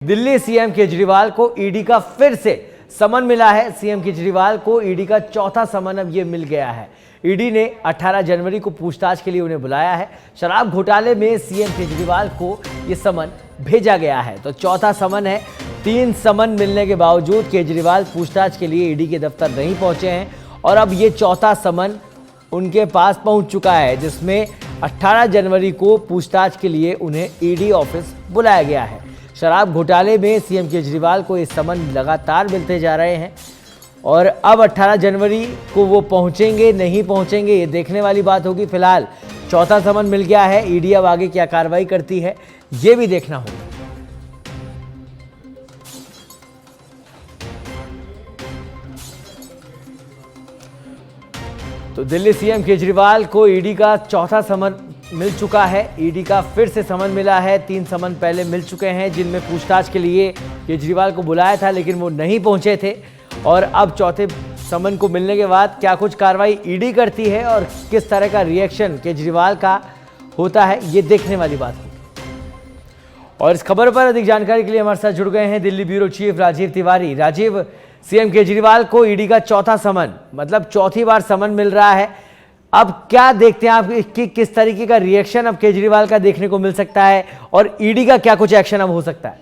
Delhi CM Kejriwal को ED का फिर से समन मिला है। सीएम केजरीवाल को ईडी का चौथा समन अब ये मिल गया है। ईडी ने 18 जनवरी को पूछताछ के लिए उन्हें बुलाया है। शराब घोटाले में सीएम केजरीवाल को ये समन भेजा गया है, तो चौथा समन है। 3 समन मिलने के बावजूद केजरीवाल पूछताछ के लिए ईडी के दफ्तर नहीं पहुंचे हैं और अब ये चौथा समन उनके पास पहुंच चुका है, जिसमें 18 जनवरी को पूछताछ के लिए उन्हें ईडी ऑफिस बुलाया गया है। शराब घोटाले में सीएम केजरीवाल को ये समन लगातार मिलते जा रहे हैं और अब 18 जनवरी को वो पहुंचेंगे नहीं पहुंचेंगे, ये देखने वाली बात होगी। फिलहाल चौथा समन मिल गया है। ईडी अब आगे क्या कार्रवाई करती है, ये भी देखना होगा। तो दिल्ली सीएम केजरीवाल को ईडी का चौथा समन मिल चुका है। ईडी का फिर से समन मिला है। 3 समन पहले मिल चुके हैं, जिनमें पूछताछ के लिए केजरीवाल को बुलाया था, लेकिन वो नहीं पहुंचे थे। और अब चौथे समन को मिलने के बाद क्या कुछ कार्रवाई ईडी करती है और किस तरह का रिएक्शन केजरीवाल का होता है, ये देखने वाली बात होगी। और इस खबर पर अधिक जानकारी के लिए हमारे साथ जुड़ गए हैं Delhi bureau chief Rajiv Tiwari. Rajiv, CM Kejriwal को ईडी का चौथा समन, मतलब चौथी बार समन मिल रहा है। अब क्या देखते हैं आप कि किस तरीके का रिएक्शन अब केजरीवाल का देखने को मिल सकता है और ईडी का क्या कुछ एक्शन अब हो सकता है?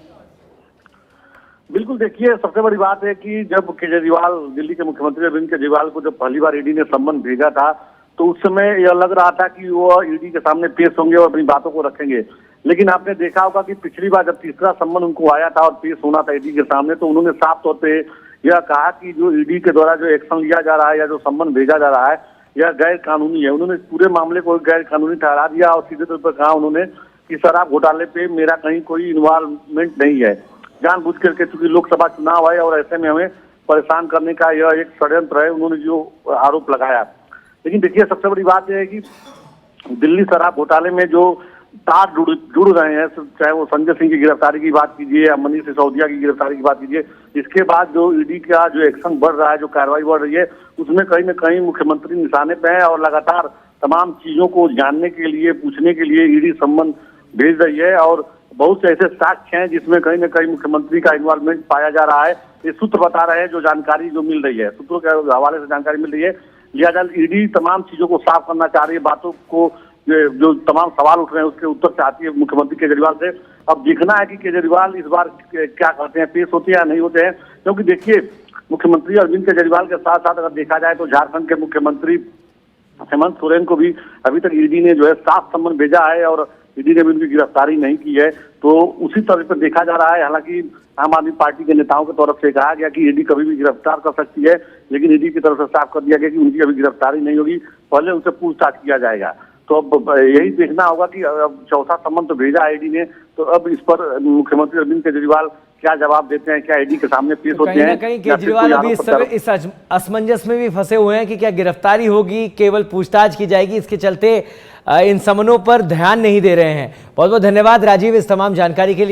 बिल्कुल, देखिए, सबसे बड़ी बात है कि जब केजरीवाल, दिल्ली के मुख्यमंत्री अरविंद केजरीवाल को जब पहली बार ईडी ने सम्मन भेजा था, तो उस समय यह लग रहा था कि वो ईडी के सामने पेश होंगे और अपनी बातों को रखेंगे। लेकिन आपने देखा होगा कि पिछली बार जब तीसरा सम्मन उनको आया था और पेश होना था ईडी के सामने, तो उन्होंने साफ तौर पे यह कहा कि जो ईडी के द्वारा जो एक्शन लिया जा रहा है या जो सम्मन भेजा जा रहा है, यह गैर कानूनी है। उन्होंने पूरे मामले को गैर कानूनी ठहरा दिया और सीधे तौर पर कहा उन्होंने कि शराब घोटाले पे मेरा कहीं कोई इन्वॉल्वमेंट नहीं है। जानबूझ करके, चूंकि लोकसभा चुनाव है और ऐसे में हमें परेशान करने का यह एक षड्यंत्र है, उन्होंने जो आरोप लगाया। लेकिन देखिए, सबसे बड़ी बात यह है कि दिल्ली शराब घोटाले में जो तार जुड़ रहे हैं, चाहे वो संजय सिंह की गिरफ्तारी की बात कीजिए या मनीष सिसोदिया की गिरफ्तारी की बात कीजिए, इसके बाद जो ईडी का जो एक्शन बढ़ रहा है, जो कार्रवाई बढ़ रही है, उसमें कहीं न कहीं मुख्यमंत्री निशाने पे है और लगातार तमाम चीजों को जानने के लिए, पूछने के लिए ईडी सम्मन भेज रही है। और बहुत से ऐसे साक्ष्य हैं जिसमें कहीं न कहीं मुख्यमंत्री का इन्वॉल्वमेंट पाया जा रहा है। ये सूत्र बता रहे हैं, जो जानकारी जो मिल रही है, सूत्रों के हवाले से जानकारी मिल रही है। लिहाजा ईडी तमाम चीजों को साफ करना चाह रही है, बातों को, जो तमाम सवाल उठ रहे हैं उसके उत्तर चाहती है मुख्यमंत्री केजरीवाल से। अब देखना है कि केजरीवाल इस बार क्या करते हैं, पेश होते हैं या नहीं होते हैं। क्योंकि देखिए, मुख्यमंत्री अरविंद केजरीवाल के साथ साथ अगर देखा जाए तो झारखंड के मुख्यमंत्री हेमंत सोरेन को भी अभी तक ईडी ने जो है 7 सम्मन भेजा है और ईडी ने भी उनकी गिरफ्तारी नहीं की है। तो उसी तरह पर देखा जा रहा है। हालांकि आम आदमी पार्टी के नेताओं की तरफ से कहा गया कि ईडी कभी भी गिरफ्तार कर सकती है, लेकिन ईडी की तरफ से साफ कर दिया गया कि उनकी अभी गिरफ्तारी नहीं होगी, पहले उनसे पूछताछ किया जाएगा। तो अब यही देखना होगा कि अब चौथा सम्मन तो भेजा है ईडी ने, तो अब इस पर मुख्यमंत्री अरविंद केजरीवाल क्या जवाब देते हैं, क्या ईडी के सामने पेश होते हैं। कहीं ना कहीं केजरीवाल अभी इस समय इस असमंजस में भी फंसे हुए हैं कि क्या गिरफ्तारी होगी, केवल पूछताछ की जाएगी। इसके चलते इन समनों पर ध्यान नहीं दे रहे हैं। बहुत बहुत धन्यवाद राजीव इस तमाम जानकारी के लिए।